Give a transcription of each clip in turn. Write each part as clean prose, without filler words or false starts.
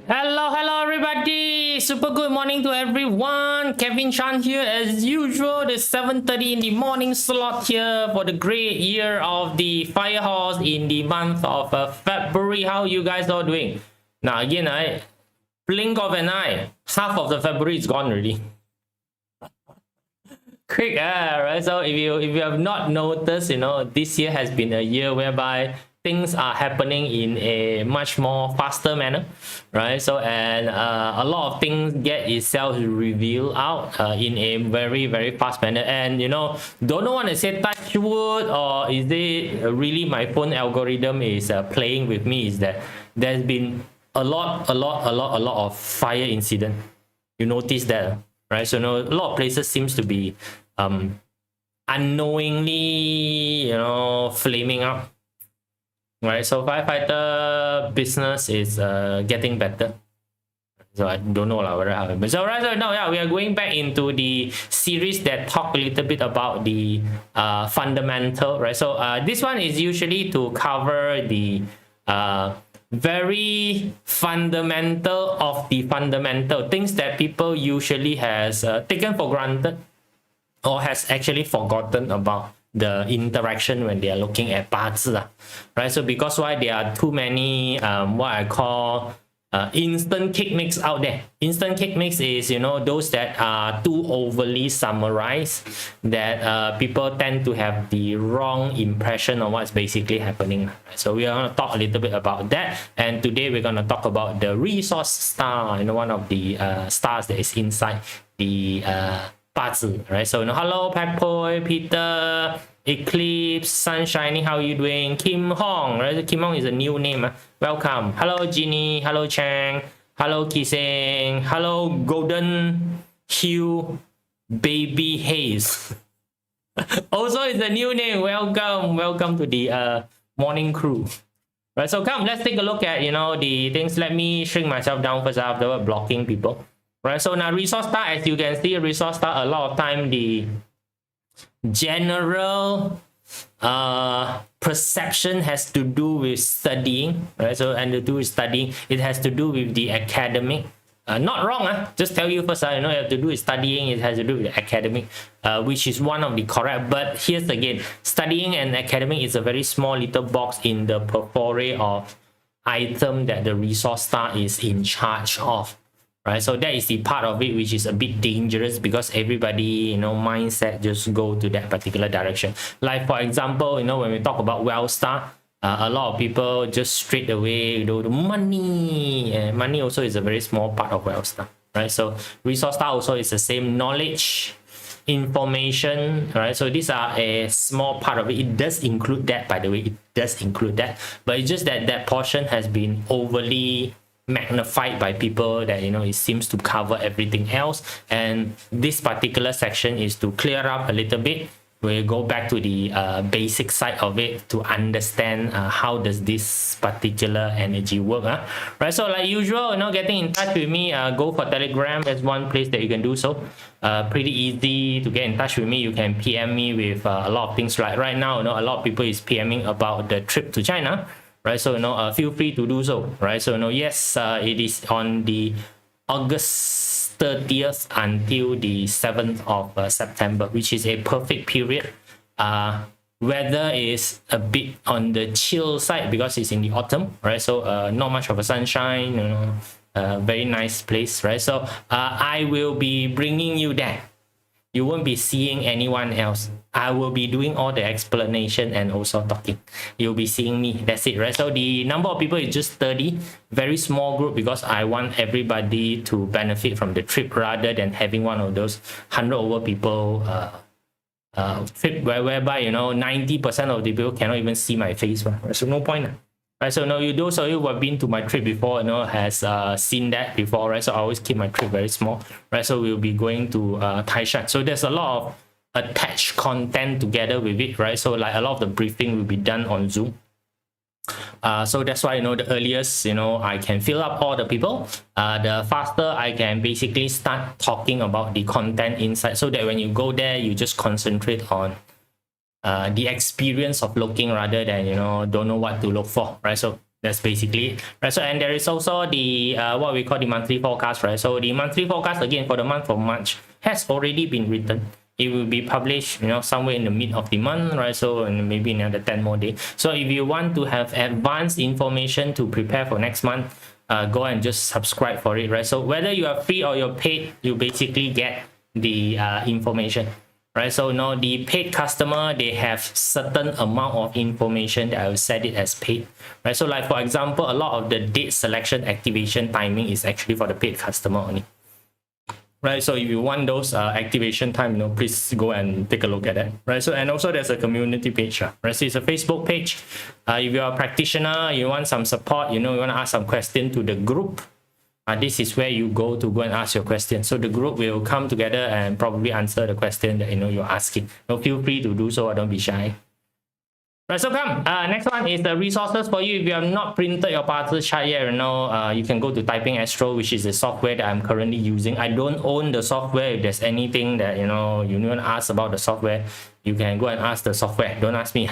Hello, everybody. Super good morning to everyone. Kevin Chan here, as usual. The 7:30 in the morning slot here for the great year of the Firehorse in the month of February. How you guys all doing? Now again, I blink of an eye, half of the February is gone already. Quick, right? So if you have not noticed, this year has been a year whereby things are happening in a much more faster manner, right? So and a lot of things get itself revealed out in a very very fast manner. And don't want to say touch wood, or is it really my phone algorithm is playing with me? Is that there's been a lot of fire incident. You notice that, right? So a lot of places seems to be unknowingly flaming up, right? So firefighter business is getting better. So I don't know whether how it. So right now, yeah, we are going back into the series that talk a little bit about the fundamental, right? So this one is usually to cover the very fundamental of the fundamental things that people usually has taken for granted or has actually forgotten about the interaction when they are looking at BaZi, right? So because why there are too many what I call instant kick mix out there. Instant kick mix is those that are too overly summarized, that people tend to have the wrong impression of what's basically happening. So we are going to talk a little bit about that, and today we're going to talk about the resource star, one of the stars that is inside the BaZi, right? So hello Peppoy, Peter, Eclipse, Sunshiny, how are you doing? Kim Hong, right? Kim Hong is a new name. Welcome. Hello Ginny, hello Chang, hello Kiseng, hello Golden Hue Baby Haze. Also it's a new name. Welcome to the morning crew. Right, so come, let's take a look at the things. Let me shrink myself down first after blocking people. Right, so now resource star, as you can see, resource star, a lot of time the general perception has to do with studying, right? So and to do with studying, it has to do with the academic. Not wrong, just tell you first, you have to do with studying, it has to do with the academic, which is one of the correct. But here's again, studying and academic is a very small little box in the portfolio of item that the resource star is in charge of. Right, so that is the part of it which is a bit dangerous, because everybody mindset just go to that particular direction. Like for example, when we talk about wealth star, a lot of people just straight away the money, and money also is a very small part of wealth star, right? So resource star also is the same, knowledge, information, right? So these are a small part of it. It does include that, by the way, it does include that, but it's just that that portion has been overly magnified by people, that it seems to cover everything else. And this particular section is to clear up a little bit. We'll go back to the basic side of it to understand how does this particular energy work, right? So like usual, getting in touch with me, go for Telegram. There's one place that you can do so. Pretty easy to get in touch with me. You can PM me with a lot of things. Right now, a lot of people is PMing about the trip to China. Right, so feel free to do so. Right, so yes, it is on the August 30th until the 7th of September, which is a perfect period. Weather is a bit on the chill side because it's in the autumn, right? So not much of a sunshine, very nice place, right? So I will be bringing you there. You won't be seeing anyone else. I will be doing all the explanation and also talking. You'll be seeing me. That's it, right? So the number of people is just 30. Very small group, because I want everybody to benefit from the trip rather than having one of those 100 over people trip whereby 90% of the people cannot even see my face. Right? So no point. Right, so those of you who have been to my trip before, has seen that before, right? So I always keep my trip very small, right? So we'll be going to Taishan. So there's a lot of attached content together with it, right? So like a lot of the briefing will be done on Zoom. So that's why the earliest I can fill up all the people, the faster I can basically start talking about the content inside, so that when you go there, you just concentrate on the experience of looking rather than don't know what to look for, right? So That's basically it, right? So, and there is also the what we call the monthly forecast, right? So the monthly forecast again for the month of March has already been written. It will be published, somewhere in the mid of the month, right? So maybe another 10 more days. So if you want to have advanced information to prepare for next month, go and just subscribe for it, right? So whether you are free or you're paid, you basically get the information, right? So now the paid customer, they have certain amount of information that I will set it as paid, right? So like for example, a lot of the date selection activation timing is actually for the paid customer only. Right, so if you want those activation time, please go and take a look at that. Right, so and also there's a community page, right? So it's a Facebook page. If you're a practitioner, you want some support, you want to ask some question to the group. This is where you go and ask your question. So the group will come together and probably answer the question that you're asking. So feel free to do so. Don't be shy. Right, so come. Next one is the resources for you. If you have not printed your parcel chart yet, you can go to Typing Astro, which is the software that I'm currently using. I don't own the software. If there's anything that you want to ask about the software, you can go and ask the software. Don't ask me.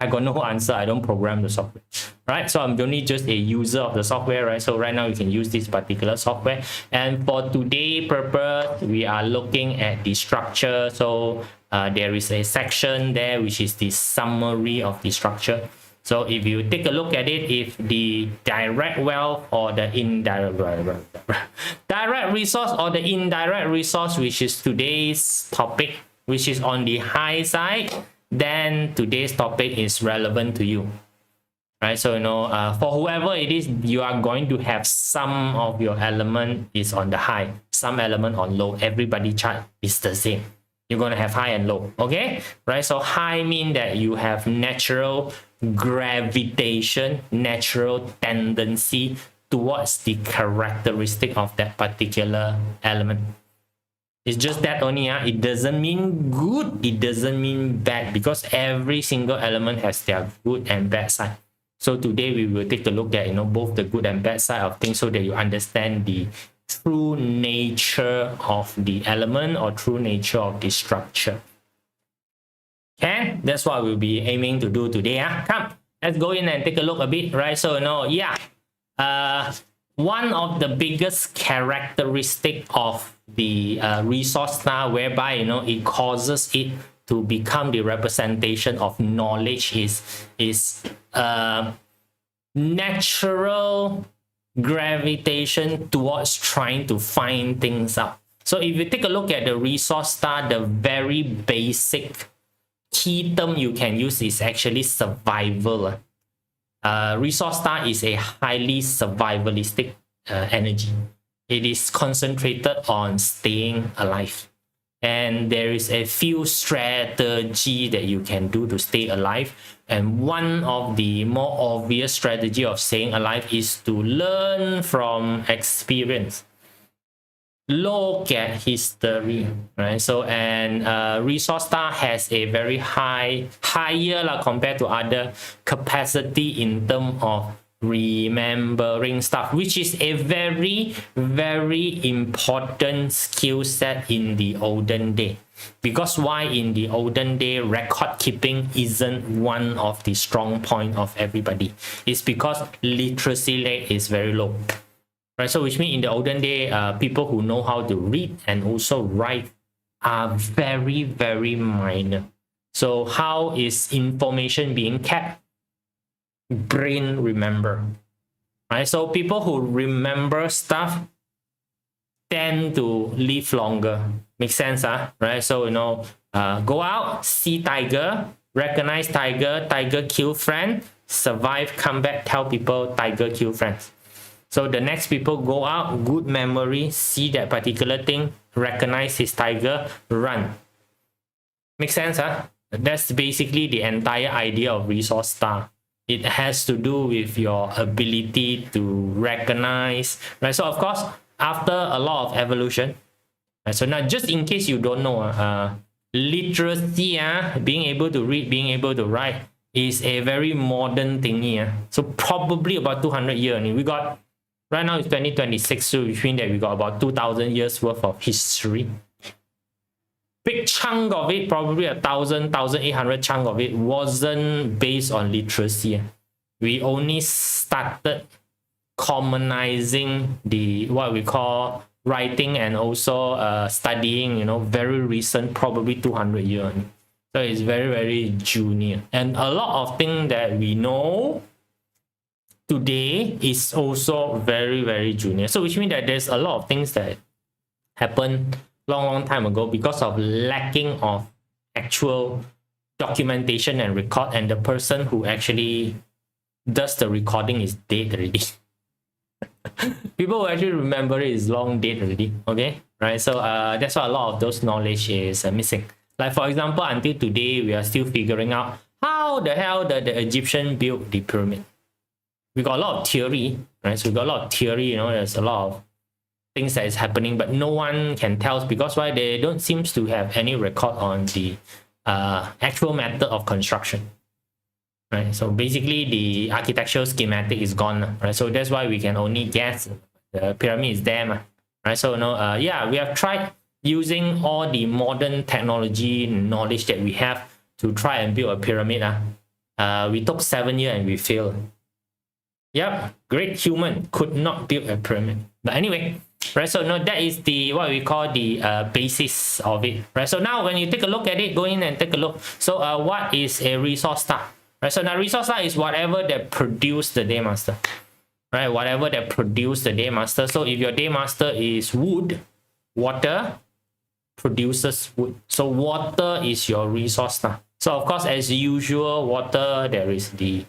I got no answer. I don't program the software, right? So I'm only just a user of the software, right? So right now you can use this particular software. And for today's purpose, we are looking at the structure. So there is a section there, which is the summary of the structure. So if you take a look at it, if the direct wealth or the indirect direct resource or the indirect resource, which is today's topic, which is on the high side, then today's topic is relevant to you, right? So for whoever it is, you are going to have some of your element is on the high, some element on low. Everybody chart is the same. You're going to have high and low, okay, right? So high mean that you have natural gravitation, natural tendency towards the characteristic of that particular element. It's just that only. It doesn't mean good, it doesn't mean bad, because every single element has their good and bad side. So today we will take a look at both the good and bad side of things, so that you understand the true nature of the element or true nature of the structure. Okay, that's what we'll be aiming to do today. Come, let's go in and take a look a bit, right? So one of the biggest characteristic of the resource star, whereby it causes it to become the representation of knowledge, is natural gravitation towards trying to find things out. So if you take a look at the resource star, the very basic key term you can use is actually survival. Resource star is a highly survivalistic energy. It is concentrated on staying alive, and there is a few strategy that you can do to stay alive. And one of the more obvious strategy of staying alive is to learn from experience. Look at history, right? So resource star has a very higher compared to other capacity in terms of remembering stuff, which is a very, very important skill set in the olden day. Because why in the olden day record keeping isn't one of the strong point of everybody? It's because literacy rate is very low. Right, so which means in the olden day, people who know how to read and also write are very, very minor. So how is information being kept? Brain remember. Right, so people who remember stuff tend to live longer. Makes sense, right? So go out, see tiger, recognize tiger, tiger kill friend, survive, come back, tell people tiger kill friends. So the next people go out, good memory, see that particular thing, recognize his tiger, run. Make sense, That's basically the entire idea of resource star. It has to do with your ability to recognize, right? So of course, after a lot of evolution, right? So now just in case you don't know, literacy, being able to read, being able to write, is a very modern thingy. So probably about 200 years. We got, right now it's 2026, so which means that we got about 2,000 years worth of history. Big chunk of it, probably 1,800 chunk of it, wasn't based on literacy. we only started commonizing the what we call writing and also studying, you know, very recent, probably 200 years. So it's very, very junior. And a lot of things that we know today is also very, very junior. So which means that there's a lot of things that happened long time ago because of lacking of actual documentation and record, and the person who actually does the recording is dead already. People who actually remember it is long dead already. Okay, right? So that's why a lot of those knowledge is missing. Like for example, until today we are still figuring out how the hell the Egyptian built the pyramid. We got a lot of theory, right? So we got a lot of theory, you know, there's a lot of things that is happening, but no one can tell us because why? They don't seem to have any record on the actual method of construction, right? So basically the architectural schematic is gone, right? So that's why we can only guess the pyramid is there, right? So yeah, we have tried using all the modern technology knowledge that we have to try and build a pyramid. We took 7 years and we failed. Yep, great human could not build a pyramid. But anyway, right? So that is the what we call the basis of it, right? So now when you take a look at it, go in and take a look. So what is a resource star, right? So now resource star is whatever that produce the day master, right? Whatever that produce the day master. So if your day master is wood, water produces wood. So water is your resource star. So of course, as usual, water, there is the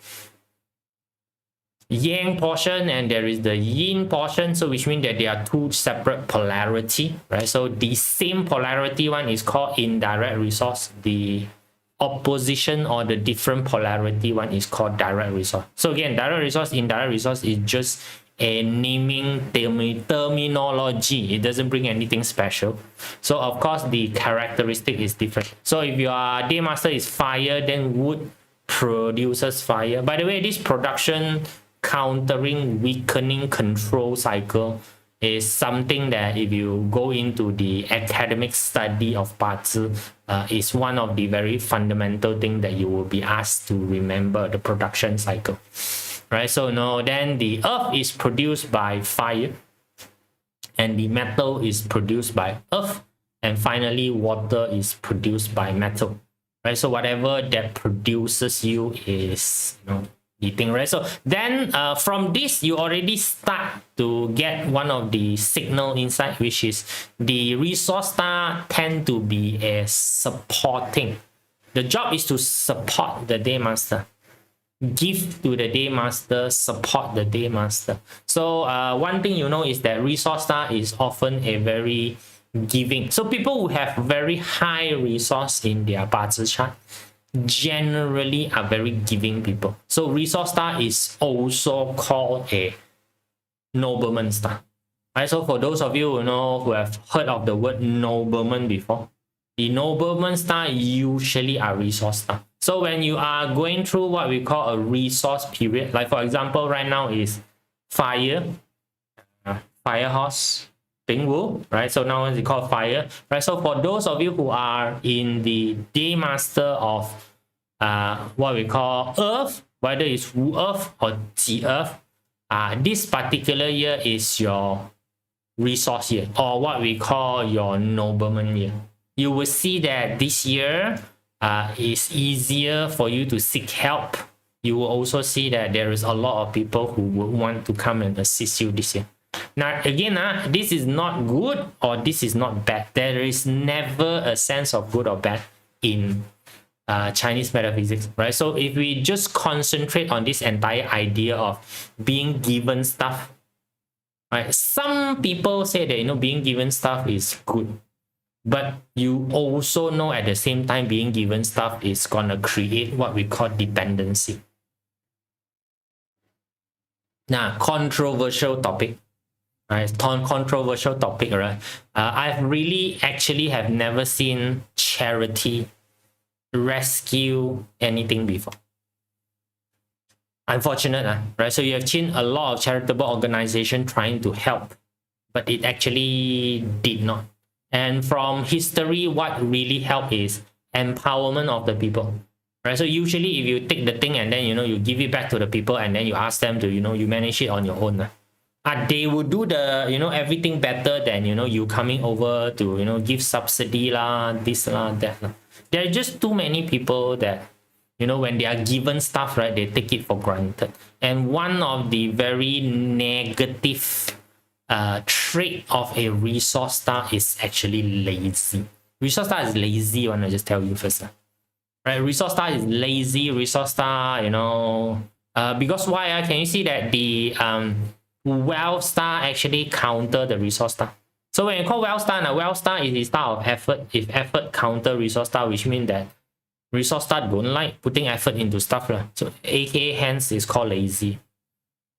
yang portion and there is the yin portion, so which means that they are two separate polarity, right? So the same polarity one is called indirect resource, the opposition or the different polarity one is called direct resource. So again, direct resource, indirect resource is just a naming terminology. It doesn't bring anything special. So of course the characteristic is different. So if your day master is fire, then wood produces fire. By the way, this production countering weakening control cycle is something that if you go into the academic study of BaZi, is one of the very fundamental things that you will be asked to remember, the production cycle, right? So then the earth is produced by fire and the metal is produced by earth, and finally water is produced by metal, right? So whatever that produces you is the thing, right? So then from this you already start to get one of the signal inside, which is the resource star tend to be a supporting. The job is to support the day master, give to the day master, support the day master. So one thing is that resource star is often a very giving. So people who have very high resource in their BaZi chart generally are very giving people. So resource star is also called a nobleman star, right? So for those of you who have heard of the word nobleman before, the nobleman star usually are resource star. So when you are going through what we call a resource period, like for example right now is fire, fire horse, Wu, right? So now it's called fire, right? So for those of you who are in the day master of what we call earth, whether it's Wu earth or Ji earth, this particular year is your resource year, or what we call your nobleman year. You will see that this year is easier for you to seek help. You will also see that there is a lot of people who will want to come and assist you this year. Now again, this is not good or this is not bad. There is never a sense of good or bad in Chinese metaphysics, right? So if we just concentrate on this entire idea of being given stuff, right? Some people say that being given stuff is good, but you also know at the same time being given stuff is gonna create what we call dependency. Now, controversial topic. Right, controversial topic, right? I've really actually have never seen charity rescue anything before. Unfortunate, right? So you have seen a lot of charitable organization trying to help, but it actually did not. And from history, what really helped is empowerment of the people. right? So usually if you take the thing and then you give it back to the people and then you ask them to you manage it on your own, they would do the everything better than you coming over to give subsidy lah, this lah, that lah. There are just too many people that when they are given stuff, right, they take it for granted. And one of the very negative trait of a resource star is actually lazy. Resource star is lazy, I want to just tell you first. Right, resource star is lazy. Resource star, because why? Can you see that the wealth star actually counter the resource star? So when you call wealth star, now wealth star is the star of effort. If effort counter resource star, which means that resource star don't like putting effort into stuff. So aka hence is called lazy.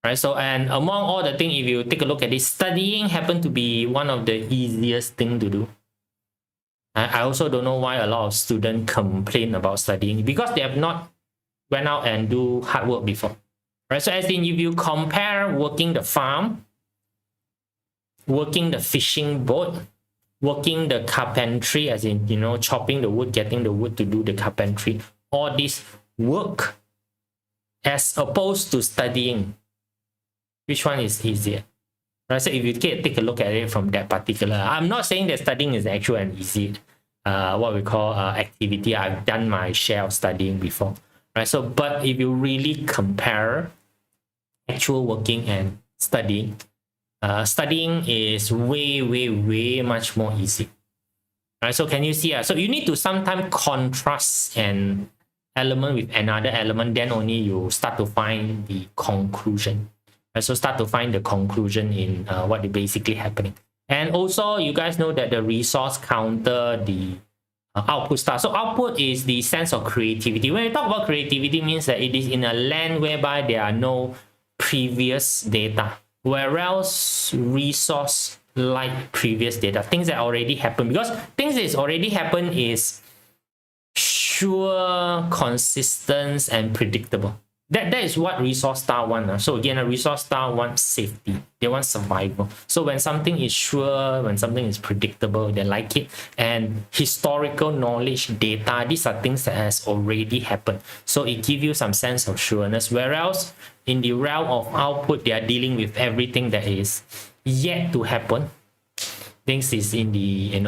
Right, so and among all the things, if you take a look at it, studying happen to be one of the easiest thing to do. I also don't know why a lot of students complain about studying, because they have not went out and do hard work before. Right, so as in if you compare working the farm, working the fishing boat, working the carpentry, as in chopping the wood, getting the wood to do the carpentry, all this work, as opposed to studying, which one is easier? Right, so if you take a look at it from that particular, I'm not saying that studying is actual and easy, what we call activity. I've done my share of studying before, right? So, but if you really compare actual working and studying, studying is way much more easy, right? So can you see? So you need to sometimes contrast an element with another element, then only you start to find the conclusion. Right? So start to find the conclusion in what is basically happening. And also, you guys know that the resource counter the output star. So output is the sense of creativity. When you talk about creativity, means that it is in a land whereby there are no previous data, whereas resource like previous data, things that already happened. Because things that already happened is sure, consistent, and predictable. That is what resource star want. So again, a resource star wants safety. They want survival. So when something is sure, when something is predictable, they like it. And historical knowledge, data, these are things that has already happened. So it gives you some sense of sureness. Whereas in the realm of output, they are dealing with everything that is yet to happen. Things is in the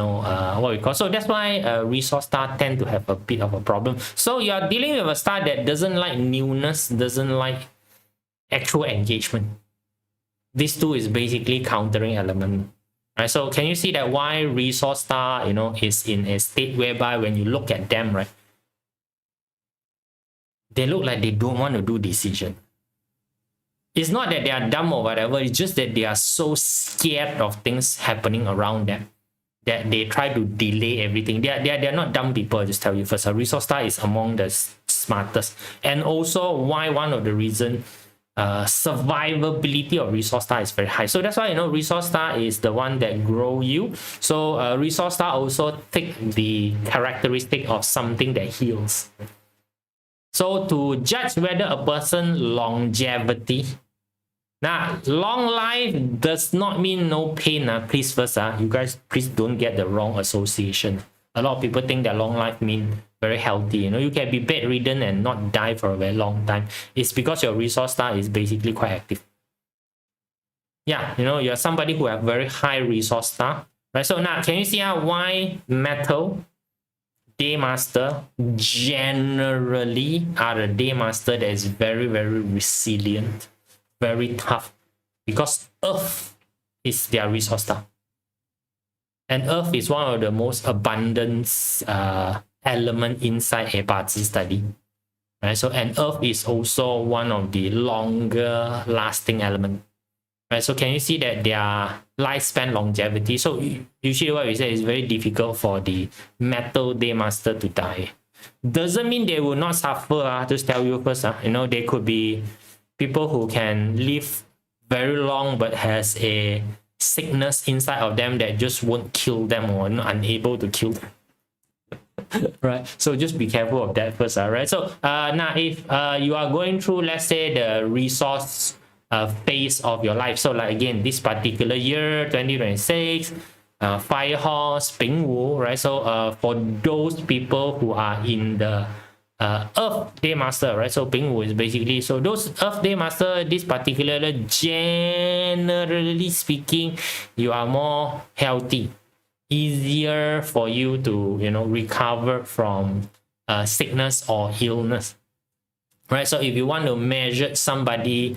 what we call. So that's why resource star tend to have a bit of a problem. So you are dealing with a star that doesn't like newness, doesn't like actual engagement. These two is basically countering element. Right? So can you see that why resource star is in a state whereby when you look at them, right, they look like they don't want to do decision. It's not that they are dumb or whatever, it's just that they are so scared of things happening around them that they try to delay everything. They are not dumb people, I just tell you first. A resource star is among the smartest. And also why one of the reasons survivability of resource star is very high. So that's why resource star is the one that grow you. So resource star also take the characteristic of something that heals. So to judge whether a person longevity, now long life does not mean no pain. Please first, you guys please don't get the wrong association. A lot of people think that long life means very healthy. You can be bedridden and not die for a very long time. It's because your resource star is basically quite active. Yeah, you're somebody who have very high resource star, right? So now can you see why metal day master generally are a day master that is very resilient, very tough, because earth is their resource star, and earth is one of the most abundant element inside a BaZi study, right? So and earth is also one of the longer lasting element, right? So can you see that their lifespan longevity? So usually what we say is very difficult for the metal day master to die. Doesn't mean they will not suffer. Just tell you first, they could be people who can live very long but has a sickness inside of them that just won't kill them or unable to kill them. Right, so just be careful of that first. Right, so now if you are going through, let's say, the resource phase of your life, so like again this particular year 2026, Fire Horse, Ping Wu, right? So for those people who are in the Earth Day Master, right? So Ping Wu is basically, so those Earth Day Master, this particular, generally speaking, you are more healthy, easier for you to, you know, recover from sickness or illness, right? So if you want to measure somebody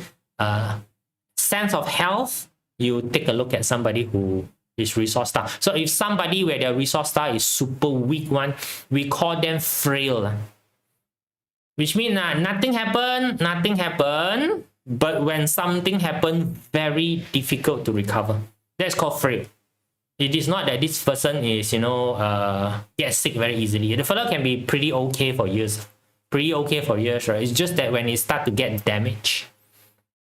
sense of health, you take a look at somebody who is resource star. So if somebody where their resource star is super weak one, we call them frail, which means nothing happened, but when something happened, very difficult to recover. That's called frail. It is not that this person is, you know, gets sick very easily. The fellow can be pretty okay for years, right? It's just that when it start to get damaged,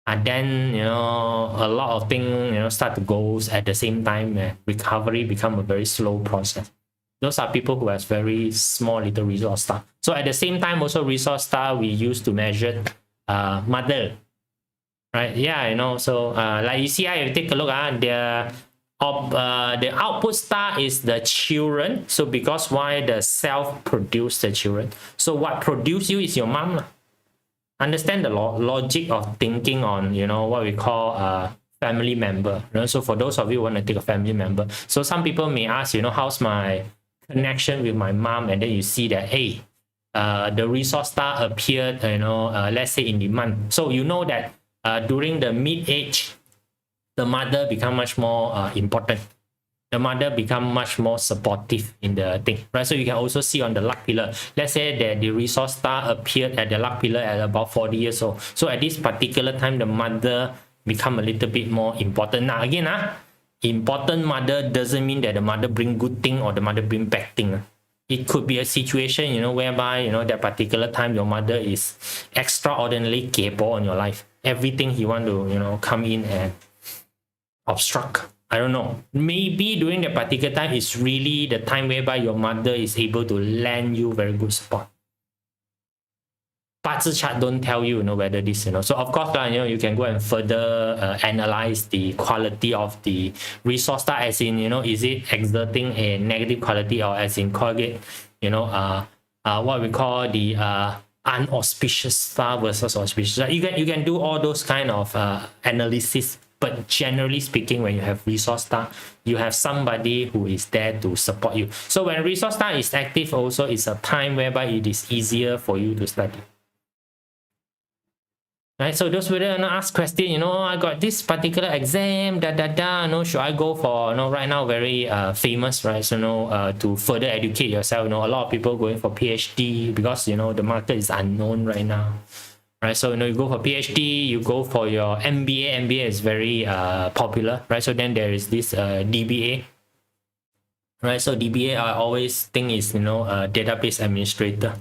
and then, you know, a lot of things, you know, start to go at the same time, recovery become a very slow process. Those are people who has very small little resource star. So at the same time, also resource star we use to measure mother, right? Yeah, you know, so like you see, if you take a look at the output star is the children. So because why the self produce the children, so what produce you is your mom. Understand the logic of thinking on, you know, what we call family member, you know? So for those of you who want to take a family member, so some people may ask, you know, how's my connection with my mom? And then you see that, hey, the resource star appeared, you know, let's say in the month. So you know that during the mid-age, the mother become much more important. The mother become much more supportive in the thing, right? So you can also see on the luck pillar, let's say that the resource star appeared at the luck pillar at about 40 years old. So at this particular time, the mother become a little bit more important. Now again, important mother doesn't mean that the mother bring good thing or the mother bring bad thing. It could be a situation, you know, whereby, you know, that particular time your mother is extraordinarily capable on your life. Everything he want to, you know, come in and obstruct. I don't know. Maybe during that particular time is really the time whereby your mother is able to lend you very good support. Bazi chart don't tell you, you know, whether this, you know. So of course, you know, you can go and further analyze the quality of the resource star, as in, you know, is it exerting a negative quality, or as in call it, you know, what we call the unauspicious star versus auspicious. You can do all those kind of analysis. But generally speaking, when you have resource star, you have somebody who is there to support you. So when resource star is active, also it's a time whereby it is easier for you to study. Right, so those who want to ask question, you know, I got this particular exam, you know, should I go for, you know, right now very famous, right? So, you know, to further educate yourself, you know, a lot of people going for PhD because, you know, the market is unknown right now. Right, so, you know, you go for PhD, you go for your MBA. MBA is very popular, right? So then there is this DBA, right? So DBA, I always think is, you know, database administrator.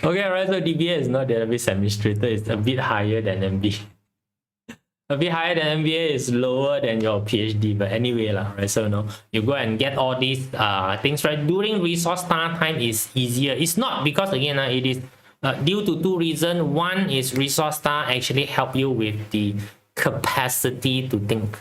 Okay, right. So DBA is not database administrator. It's a bit higher than MBA. A bit higher than MBA is lower than your PhD, but anyway, right? So, you know, you go and get all these things, right? During resource star time is easier. It's not because, again, it is due to two reasons. One is resource star actually help you with the capacity to think,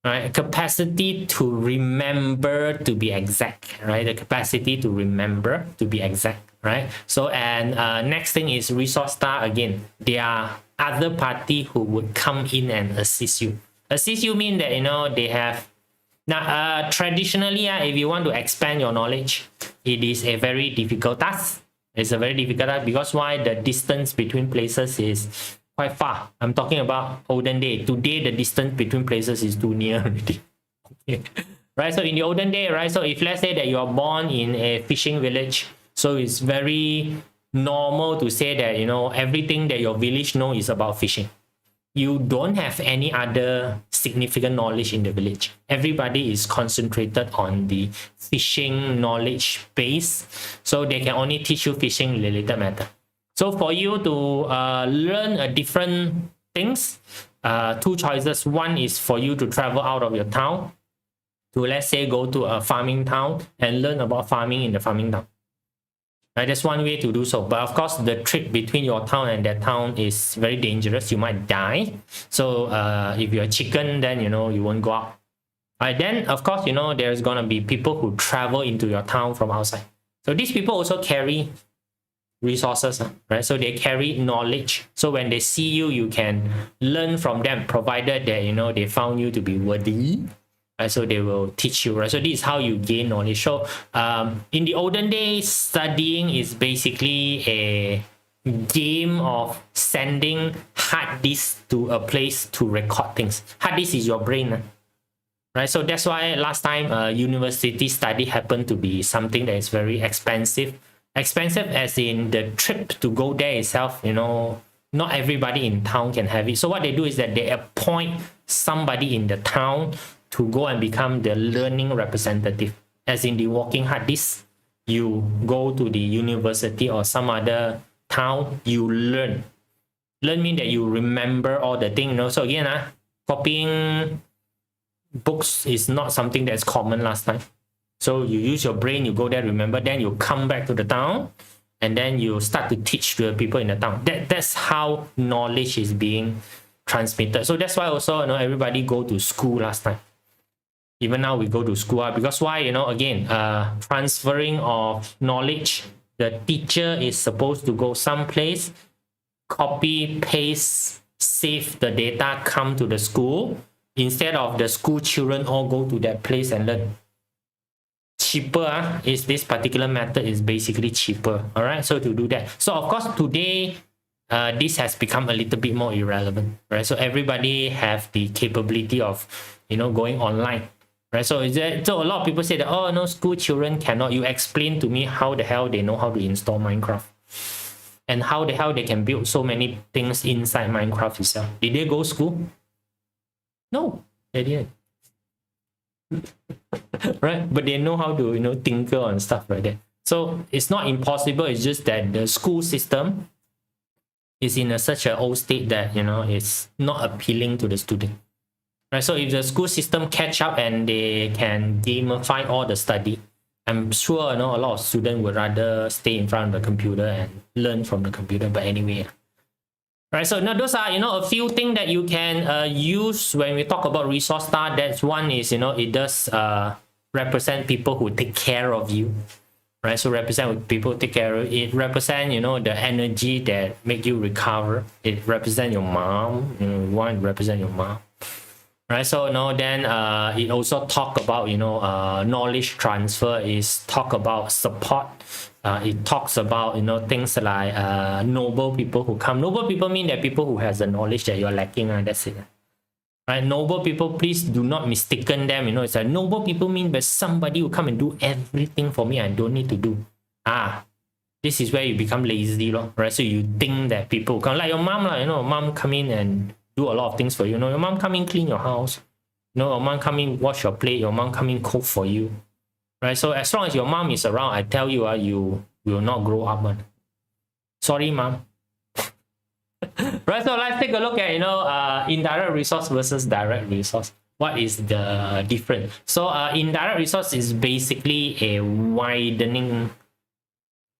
right? Capacity to remember, to be exact, right? The capacity to remember, to be exact, right? So, and next thing is resource star. Again, they are other party who would come in and assist you. Assist you mean that, you know, they have now traditionally, if you want to expand your knowledge, it is a very difficult task. It's a very difficult task because why? The distance between places is quite far. I'm talking about olden day. Today the distance between places is too near already. Okay. Right, so in the olden day, right, so if let's say that you are born in a fishing village, so it's very normal to say that, you know, everything that your village know is about fishing. You don't have any other significant knowledge in the village. Everybody is concentrated on the fishing knowledge base, so they can only teach you fishing related matter. So for you to learn a different things, two choices. One is for you to travel out of your town to, let's say, go to a farming town and learn about farming in the farming town. Right, that's one way to do so. But of course, the trip between your town and that town is very dangerous. You might die. So if you're a chicken, then, you know, you won't go out. Then of course, there's gonna be people who travel into your town from outside. So these people also carry resources, right? So they carry knowledge. So when they see you, you can learn from them, provided that they found you to be worthy. Right? So they will teach you, right? So this is how you gain knowledge. So in the olden days, studying is basically a game of sending hard disk to a place to record things. Hard disk is your brain, right? So that's why last time university study happened to be something that is very expensive. Expensive as in the trip to go there itself, not everybody in town can have it. So what they do is that they appoint somebody in the town to go and become the learning representative. As in the walking hard disk, you go to the university or some other town, you learn. Learn means that you remember all the things. So again, copying books is not something that's common last time. So you use your brain, you go there, remember, then you come back to the town, and then you start to teach the people in the town. That's how knowledge is being transmitted. So that's why also everybody go to school last time. Even now we go to school because why? Again, transferring of knowledge. The teacher is supposed to go someplace, copy, paste, save the data, come to the school, instead of the school children all go to that place and learn. Cheaper is this particular method is basically cheaper. All right, so to do that. So of course today this has become a little bit more irrelevant, right? So everybody have the capability of going online, right? So so a lot of people say that, oh no, school children cannot. You explain to me how the hell they know how to install Minecraft and how the hell they can build so many things inside Minecraft itself. Did they go school? No, they didn't. Right, but they know how to tinker on stuff like that. So it's not impossible, it's just that the school system is in such an old state that it's not appealing to the student, right? So if the school system catch up and they can gamify all the study, I'm sure a lot of students would rather stay in front of the computer and learn from the computer. But anyway, right, so now those are a few things that you can use when we talk about resource star. That's one is it does represent people who take care of you, right? So represent people who take care of it. Represent the energy that make you recover. It represent your mom. You want to represent your mom, right? So then it also talk about knowledge transfer. Is talk about support. It talks about things like noble people who come. Noble people mean that people who has the knowledge that you're lacking, and that's it, right? Noble people, please do not mistaken them. It's like noble people mean that somebody who come and do everything for me, I don't need to do. This is where you become lazy, right? So you think that people come like your mom, mom come in and do a lot of things for you. Your mom come in clean your house. Your mom come in wash your plate. Your mom come in cook for you. Right, so as long as your mom is around, I tell you, you will not grow up. Sorry, mom. Right, so let's take a look at indirect resource versus direct resource. What is the difference? So indirect resource is basically a widening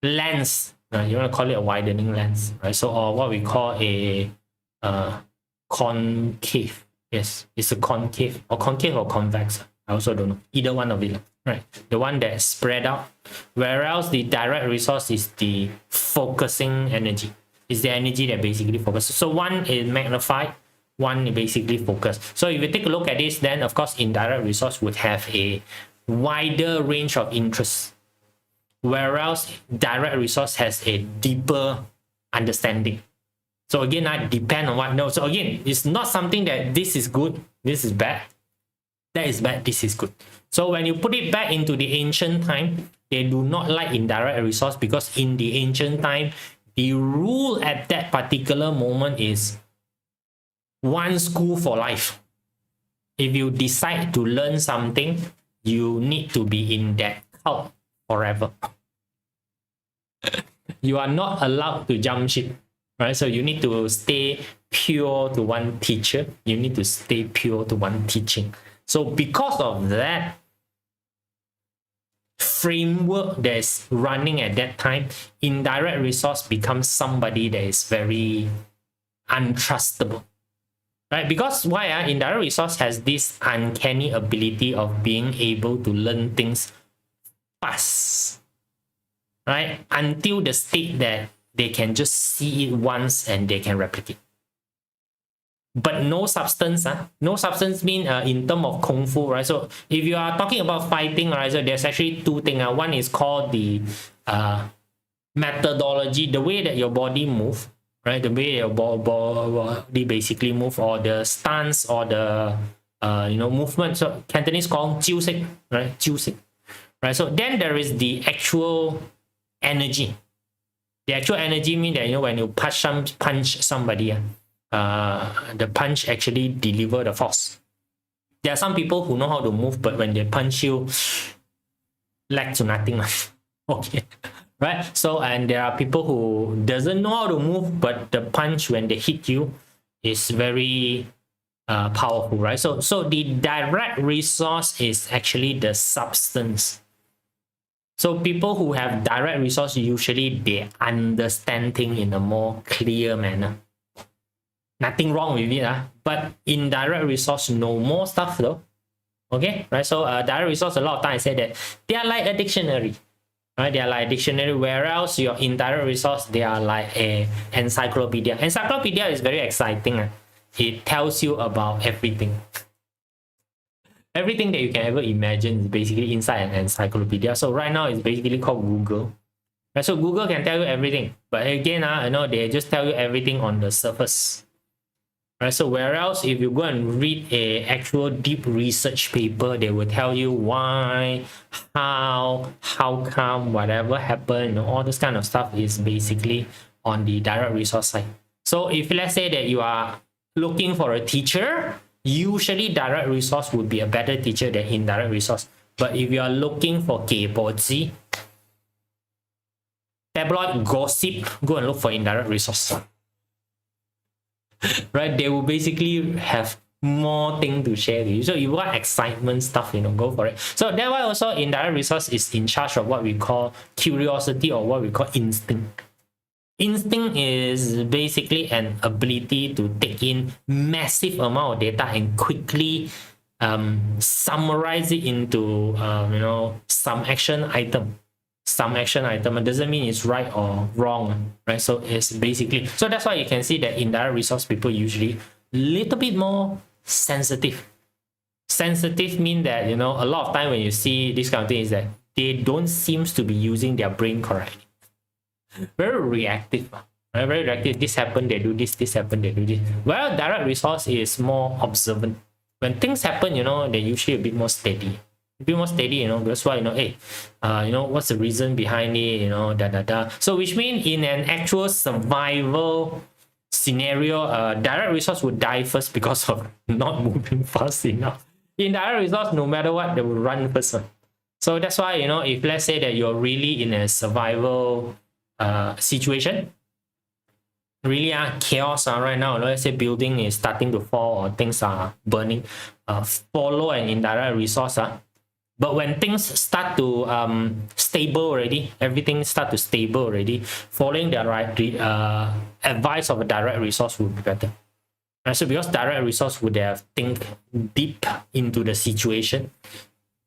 lens. You want to call it a widening lens, right? So or what we call a concave. Yes, it's a concave or convex. I also don't know. Either one of it. Right, the one that's spread out, whereas the direct resource is the focusing energy. It's the energy that basically focuses. So one is magnified, one is basically focused. So if you take a look at this, then of course indirect resource would have a wider range of interests, whereas direct resource has a deeper understanding. So again, I depend on what. No, so again, it's not something that this is good, this is bad, that is bad, this is good. So when you put it back into the ancient time, they do not like indirect resource because in the ancient time, the rule at that particular moment is one school for life. If you decide to learn something, you need to be in that cult forever. You are not allowed to jump ship, right? So you need to stay pure to one teacher. You need to stay pure to one teaching. So because of that framework that's running at that time, indirect resource becomes somebody that is very untrustable. right? Because why? Indirect resource has this uncanny ability of being able to learn things fast, right? Until the state that they can just see it once and they can replicate. But no substance, no substance mean in terms of kung fu, right? So if you are talking about fighting, right, so there's actually two things. One is called the methodology, the way that your body move, right? The way your body basically move, or the stance, or the movement. So Cantonese called 招式, right? 招式, right? So then there is the actual energy. The actual energy means that when you punch somebody, the punch actually deliver the force. There are some people who know how to move, but when they punch you, lack to nothing. Okay, right? So, and there are people who doesn't know how to move, but the punch when they hit you is very powerful, right? So the direct resource is actually the substance. So people who have direct resource, usually they understand things in a more clear manner. Nothing wrong with it, but indirect resource know more stuff though. Okay, right? So direct resource, a lot of times I say that they are like a dictionary, right? They are like a dictionary, whereas your indirect resource, they are like a encyclopedia. Encyclopedia is very exciting. It tells you about everything. Everything that you can ever imagine is basically inside an encyclopedia. So right now it's basically called Google. Right? So Google can tell you everything, but again, they just tell you everything on the surface. Right? So whereas if you go and read a actual deep research paper, they will tell you why, how come, whatever happened, all this kind of stuff is basically on the direct resource side. So if let's say that you are looking for a teacher, usually direct resource would be a better teacher than indirect resource. But if you are looking for BaZi, tabloid gossip, go and look for indirect resource. Right? They will basically have more thing to share with you. So if you want excitement stuff, go for it. So that's why also indirect resource is in charge of what we call curiosity, or what we call instinct. Instinct is basically an ability to take in massive amount of data and quickly summarize it into some action item. It doesn't mean it's right or wrong, right? So it's basically, so that's why you can see that indirect resource people usually little bit more sensitive. Sensitive mean that a lot of time when you see this kind of thing is that they don't seems to be using their brain correctly. Very reactive, right? Very reactive. This happened, they do this. This happened, they do this. Well, direct resource is more observant. When things happen, they're usually a bit more steady. That's why, hey, what's the reason behind it, So which means in an actual survival scenario, direct resource would die first because of not moving fast enough. Indirect resource, no matter what, they will run first. So that's why, if let's say that you're really in a survival situation, really chaos right now, let's say building is starting to fall or things are burning, follow an indirect resource. But when things start to stable already, everything start to stable already, following the right advice of a direct resource would be better. And so because direct resource would have think deep into the situation,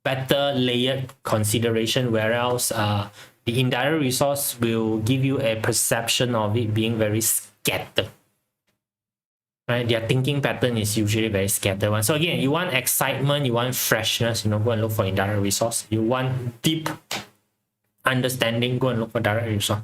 better layered consideration, whereas the indirect resource will give you a perception of it being very scattered. Right? Their thinking pattern is usually very scattered one. So again, you want excitement, you want freshness, go and look for indirect resource. You want deep understanding, go and look for direct resource.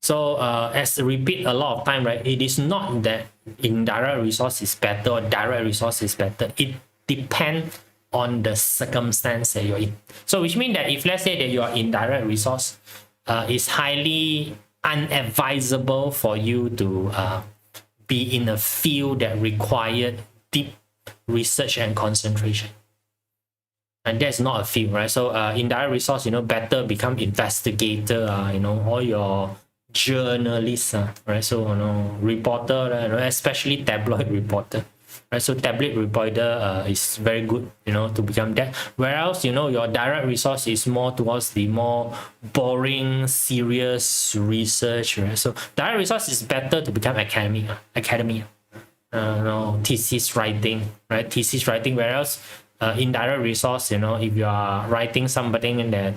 So as I repeat a lot of time, right? It is not that indirect resource is better or direct resource is better. It depends on the circumstance that you're in. So which means that if let's say that your indirect resource is highly unadvisable for you to be in a field that required deep research and concentration. And that's not a field, right? So indirect resource, better become investigator, all your journalists, right? So, reporter, especially tabloid reporter. Right, so tabloid reporter is very good, to become that. Whereas, your direct resource is more towards the more boring, serious research, right? So direct resource is better to become academy. thesis writing, right? Thesis writing, whereas indirect resource, if you are writing something that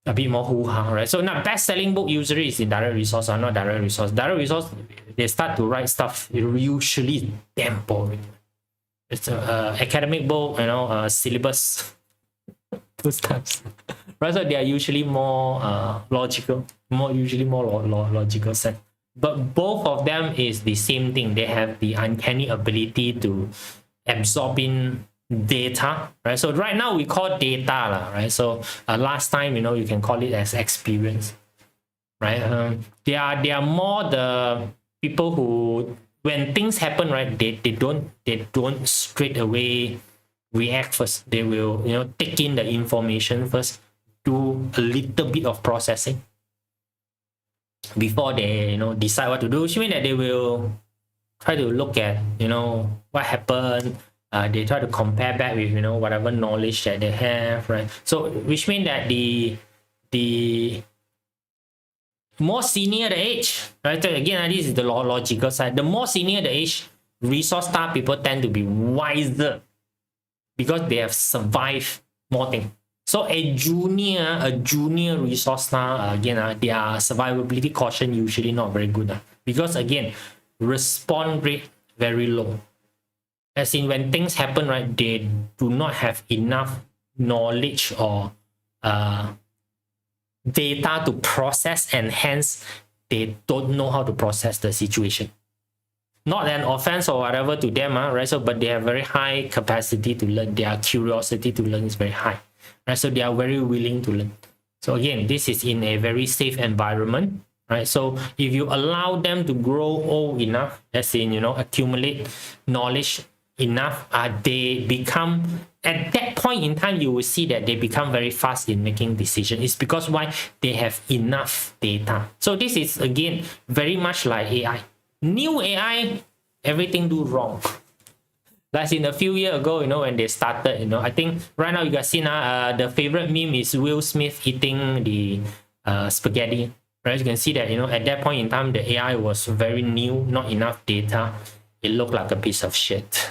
a bit more hoo-ha, right? So now best-selling book usually is indirect resource or not direct resource. Direct resource, they start to write stuff usually damn boring. It's a academic book, syllabus, those types, right? So they are usually more logical, usually more logical set. But both of them is the same thing. They have the uncanny ability to absorb in data, right? So right now we call data, right? So last time, you can call it as experience, right? They are more the people who, when things happen, right, they don't straight away react first. They will take in the information first, do a little bit of processing before they decide what to do, which means that they will try to look at what happened. They try to compare back with whatever knowledge that they have, right? So which means that the more senior the age, right? So again, this is the logical side. The more senior the age, resource star people tend to be wiser because they have survived more things. So a junior resource star, again, their survivability quotient usually not very good, because again, response rate very low. As in, when things happen, right, they do not have enough knowledge or data to process, and hence they don't know how to process the situation. Not an offense or whatever to them, right? So, but they have very high capacity to learn. Their curiosity to learn is very high, right? So they are very willing to learn. So again, this is in a very safe environment, right? So if you allow them to grow old enough, as in accumulate knowledge enough, they become, at that point in time, you will see that they become very fast in making decisions. It's because why? They have enough data. So this is again very much like AI. New AI, everything do wrong. That's in a few years ago, when they started, I think right now you guys see the favorite meme is Will Smith eating the spaghetti, right? You can see that, at that point in time, the AI was very new, not enough data. It looked like a piece of shit.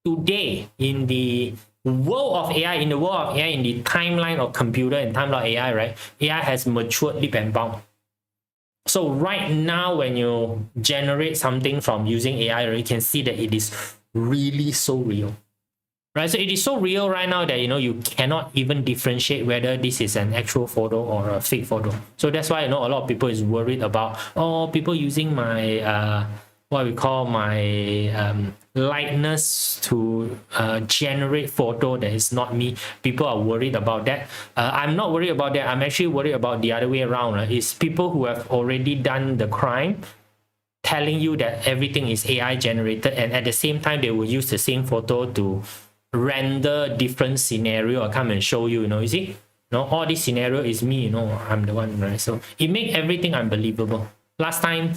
Today, in the world of AI, in the timeline of computer and timeline of AI, right? AI has matured leap and bound. So right now, when you generate something from using AI, you can see that it is really so real, right? So it is so real right now that you cannot even differentiate whether this is an actual photo or a fake photo. So that's why a lot of people is worried about people using my what we call my likeness to generate photo that is not me. People are worried about that. I'm not worried about that. I'm actually worried about the other way around. It's people who have already done the crime telling you that everything is AI generated, and at the same time they will use the same photo to render different scenario or come and show you, you see, all this scenario is me, I'm the one, right? So it makes everything unbelievable. Last time,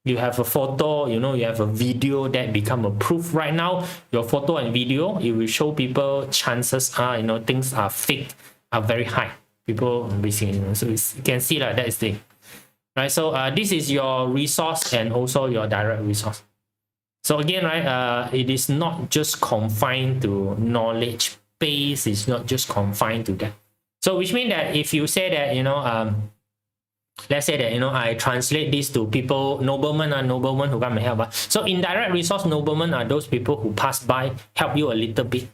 you have a photo, you have a video that become a proof. Right now, your photo and video, it will show people chances are, things are fake, are very high. People basically, so you can see that is the, right? So this is your resource and also your direct resource. So again, right, it is not just confined to knowledge base. It's not just confined to that. So which means that if you say that, let's say that, I translate this to people, noblemen who come and help. So indirect resource noblemen are those people who pass by, help you a little bit,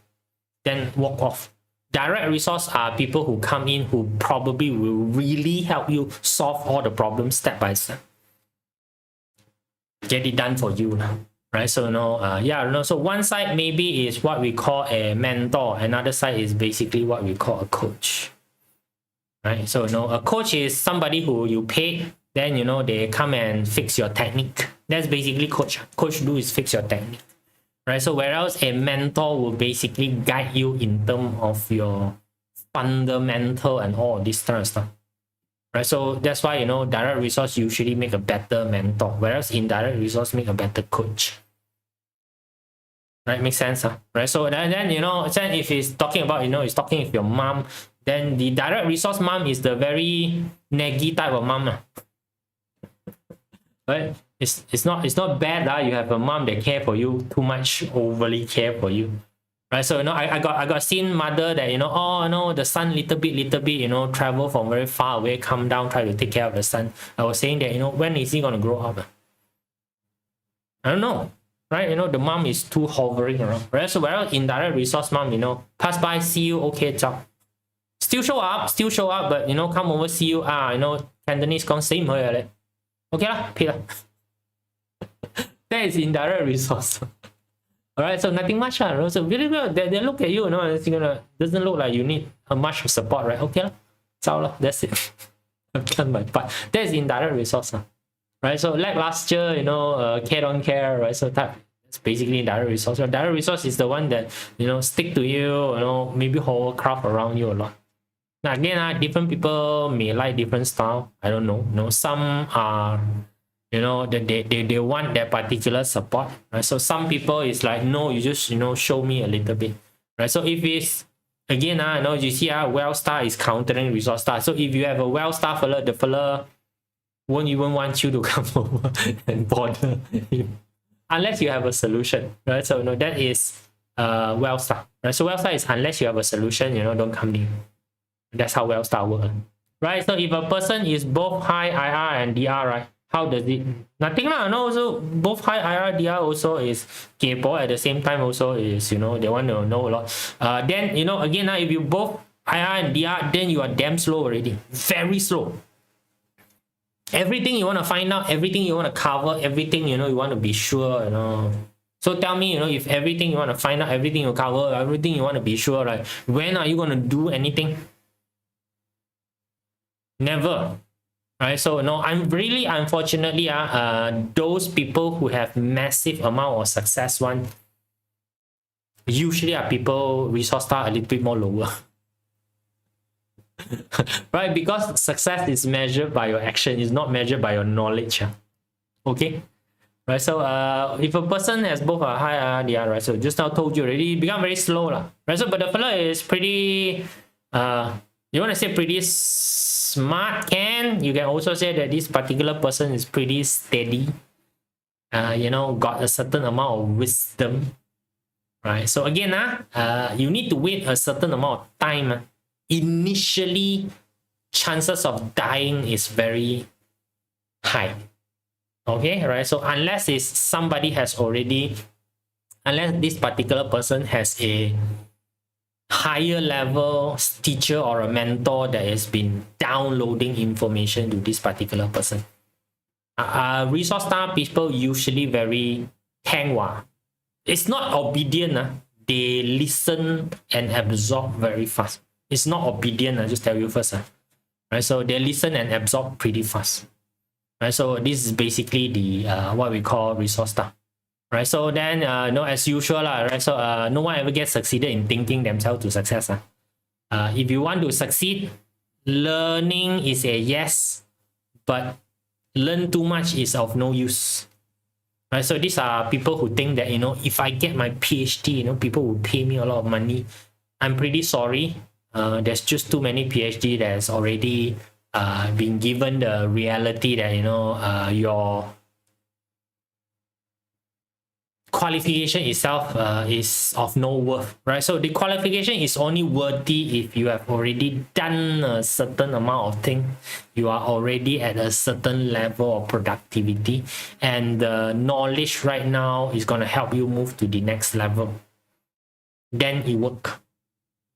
then walk off. Direct resource are people who come in who probably will really help you solve all the problems step by step. Get it done for you, right? So so one side maybe is what we call a mentor, another side is basically what we call a coach. Right, so a coach is somebody who you pay, then they come and fix your technique. That's basically coach. Coach do is fix your technique, right? So whereas a mentor will basically guide you in terms of your fundamental and all this kind of stuff, right? So that's why direct resource usually make a better mentor, whereas indirect resource make a better coach. Right, makes sense, right? So then then if he's talking about he's talking with your mom, then the direct resource mom is the very naggy type of mom, right? It's not bad that you have a mom that care for you too much, overly care for you, right? So I got seen mother that oh no, the son little bit travel from very far away, come down, try to take care of the son. I was saying that when is he gonna grow up? I don't know, right? The mom is too hovering around, right? So whereas indirect resource mom, pass by, see you, okay, ciao. Still show up, but come over, see you, Cantonese gone same here, okay lah, pay lah. That is indirect resource. All right, so nothing much, so really well. They look at you, it's doesn't look like you need a much support, right? Okay lah, ciao lah, that's it. I've done my part. That is indirect resource, right? So lackluster, care don't care, right? So that's basically indirect resource. So direct resource is the one that stick to you, maybe hovercraft around you a lot. Now again, different people may like different style. I don't know. Some are they want that particular support, right? So some people is like, no, you just show me a little bit, right? So if it's again, you see well star is countering resource star. So if you have a well star fella, the fella won't even want you to come over and bother you unless you have a solution, right? So that is well star, right? So well star is unless you have a solution, don't come near. That's how well star works, right? So if a person is both high IR and DR, right? How does it? Nothing lah. No, so both high IR, DR also is kaypoh at the same time. Also is they want to know a lot. Then again if you both IR and DR, then you are damn slow already. Very slow. Everything you want to find out, everything you want to cover, everything you want to be sure. So tell me, if everything you want to find out, everything you cover, everything you want to be sure, right? When are you going to do anything? Never. Right, so I'm really unfortunately those people who have massive amount of success usually are people resource star a little bit more lower. Right, because success is measured by your action, is not measured by your knowledge. Okay, right? So if a person has both a high IR, right? So just now told you already, become very slow lah. Right, so but the fella is pretty you want to say pretty smart, you can also say that this particular person is pretty steady, got a certain amount of wisdom, right? So again you need to wait a certain amount of time. Initially chances of dying is very high, okay, right? So unless this particular person has a higher level teacher or a mentor that has been downloading information to this particular person. Resource star people usually very tangwa. It's not obedient. They listen and absorb very fast. It's not obedient, I just tell you first. Right? So they listen and absorb pretty fast. Right? So this is basically the what we call resource star. Right, so then as usual right? So no one ever gets succeeded in thinking themselves to success. If you want to succeed, learning is a yes, but learn too much is of no use. Right, so these are people who think that if I get my PhD, people will pay me a lot of money. I'm pretty sorry. There's just too many PhD that's already been given the reality that your qualification itself is of no worth, right? So the qualification is only worthy if you have already done a certain amount of thing, you are already at a certain level of productivity, and the knowledge right now is going to help you move to the next level. Then it work,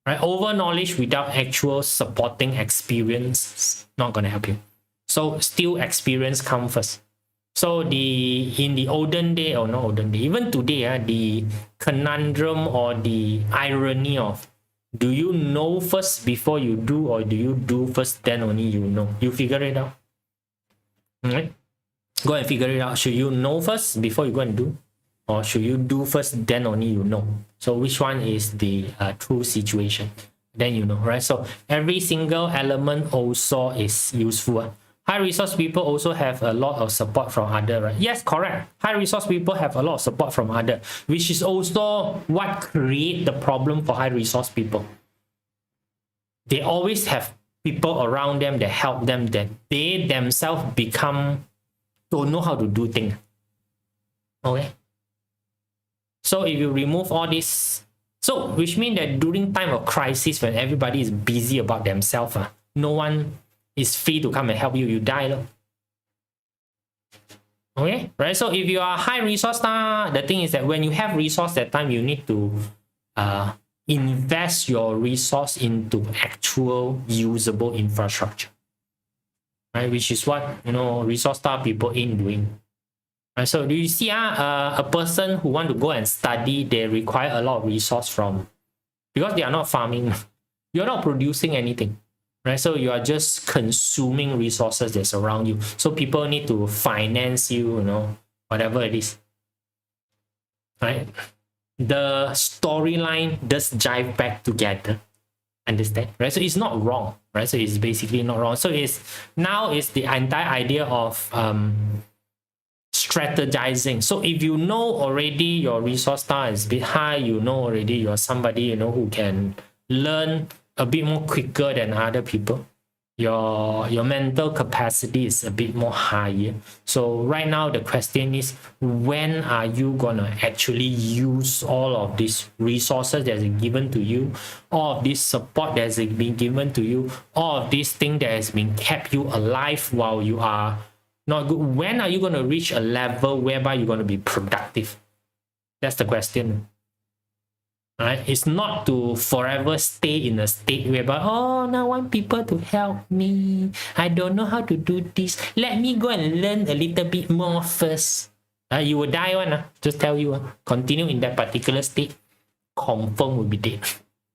right? Over knowledge without actual supporting experience not going to help you. So still experience comes first. So in the olden day, or not olden day, even today, the conundrum or the irony of, do you know first before you do, or do you do first then only you know? You figure it out. All right? Go and figure it out. Should you know first before you go and do? Or should you do first then only you know? So which one is the true situation? Then you know, right? So every single element also is useful. High resource people also have a lot of support from other, right? Yes, correct. High resource people have a lot of support from other, which is also what create the problem for high resource people. They always have people around them that help them, that they themselves become don't know how to do things. Okay. So if you remove all this, so which means that during time of crisis, when everybody is busy about themselves, no one is free to come and help you, you die. Okay, right? So if you are high resource star, the thing is that when you have resource that time, you need to invest your resource into actual usable infrastructure, right? Which is what, you know, resource star people ain't doing. Right? So do you see a person who want to go and study, they require a lot of resource from, because they are not farming, you're not producing anything. Right? So you are just consuming resources that's around you. So people need to finance you, you know, whatever it is. Right? The storyline does jive back together. Understand? Right? So it's not wrong. Right? So it's basically not wrong. So it's the entire idea of strategizing. So if you know already your resource star is a bit high, you know already you're somebody, you know, who can learn a bit more quicker than other people, your mental capacity is a bit more higher. So right now the question is, when are you gonna actually use all of these resources that is given to you, all of this support that has been given to you, all of these things that has been kept you alive while you are not good? When are you going to reach a level whereby you're going to be productive? That's the question. Right? It's not to forever stay in a state whereby, oh, now I want people to help me, I don't know how to do this, let me go and learn a little bit more first. You will die one. Just tell you, continue in that particular state, confirm will be dead.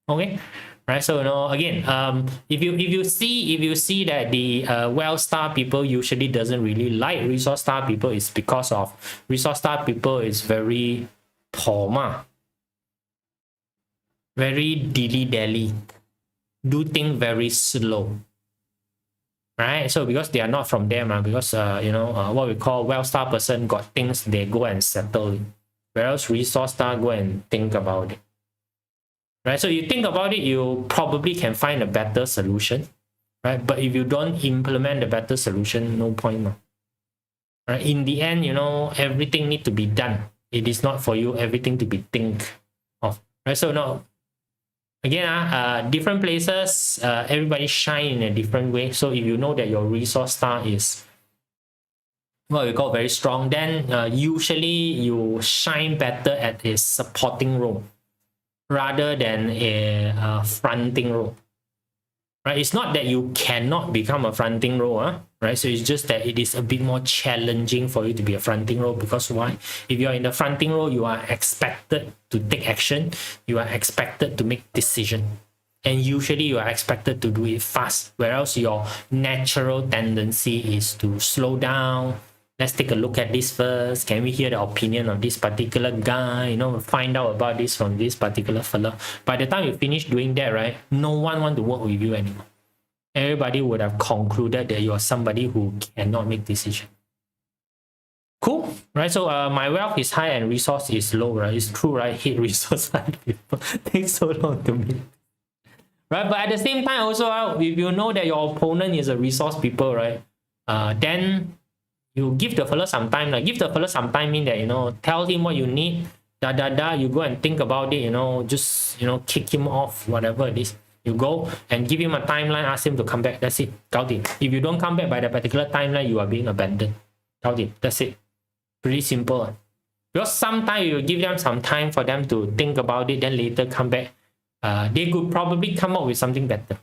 Okay, right? So, you know, again, if you see that the well star people usually doesn't really like resource star people, it's because of resource star people is very poma, very dilly-dally, do things very slow, right? So because they are not from them, because you know, what we call well star person got things, they go and settle it, whereas resource star go and think about it, right? So you think about it, you probably can find a better solution, right? But if you don't implement the better solution, no point, right? In the end, you know, everything need to be done. It is not for you everything to be think of, right? So now, again, different places, everybody shine in a different way. So if you know that your resource star is what we call very strong, then usually you shine better at a supporting role rather than a fronting role, right? It's not that you cannot become a fronting role, right? So it's just that it is a bit more challenging for you to be a fronting role, because why? If you're in the fronting role, you are expected to take action, you are expected to make decision, and usually you are expected to do it fast, whereas your natural tendency is to slow down. Let's take a look at this first. Can we hear the opinion of this particular guy? You know, find out about this from this particular fella. By the time you finish doing that, right, no one want to work with you anymore. Everybody would have concluded that you are somebody who cannot make decisions. Cool, right? So my wealth is high and resource is low, right? It's true, right? Hate resource high people. Takes so long to make. Right, but at the same time also, if you know that your opponent is a resource people, right, then you give the fellow some time. Give the fellow some time mean that, you know, tell him what you need, you go and think about it, you know, just, you know, kick him off, whatever it is. You go and give him a timeline, ask him to come back. That's it. Got it. If you don't come back by that particular timeline, you are being abandoned. Got it. That's it. Pretty simple. Because sometimes you give them some time for them to think about it, then later come back. They could probably come up with something better.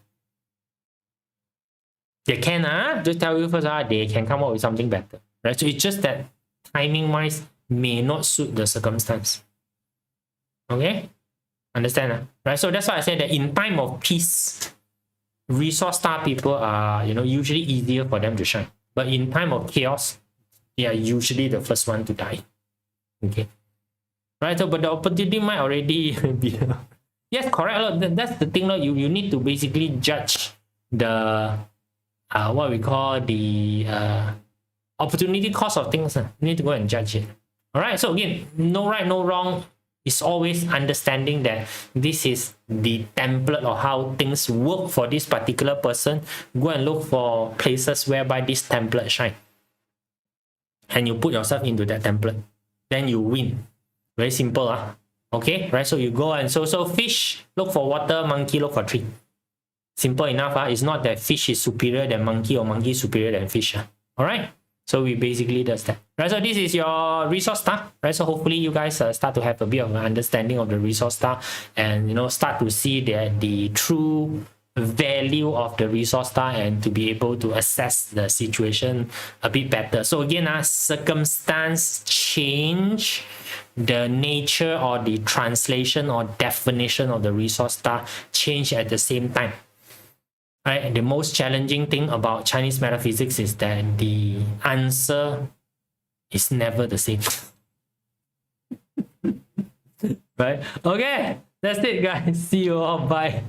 They can, just tell you first, they can come up with something better, right? So it's just that timing wise may not suit the circumstance. Okay, understand, right? So that's why I said that in time of peace, resource star people are, you know, usually easier for them to shine, but in time of chaos, they are usually the first one to die. Okay, right? So but the opportunity might already be yes, correct. That's the thing. You need to basically judge the what we call the opportunity cost of things. You need to go and judge it. All right. So again, no right, no wrong. It's always understanding that this is the template of how things work for this particular person. Go and look for places whereby this template shine. and you put yourself into that template, then you win. Very simple, okay, right? So you go and so fish look for water, monkey look for tree. Simple enough. It's not that fish is superior than monkey or monkey is superior than fish. All right. So we basically does that. Right. So this is your resource star. Right. So hopefully you guys start to have a bit of an understanding of the resource star, and start to see that the true value of the resource star, and to be able to assess the situation a bit better. So again, circumstance change, the nature or the translation or definition of the resource star change at the same time. Right? And the most challenging thing about Chinese metaphysics is that the answer is never the same. Right? Okay, that's it, guys. See you all. Bye.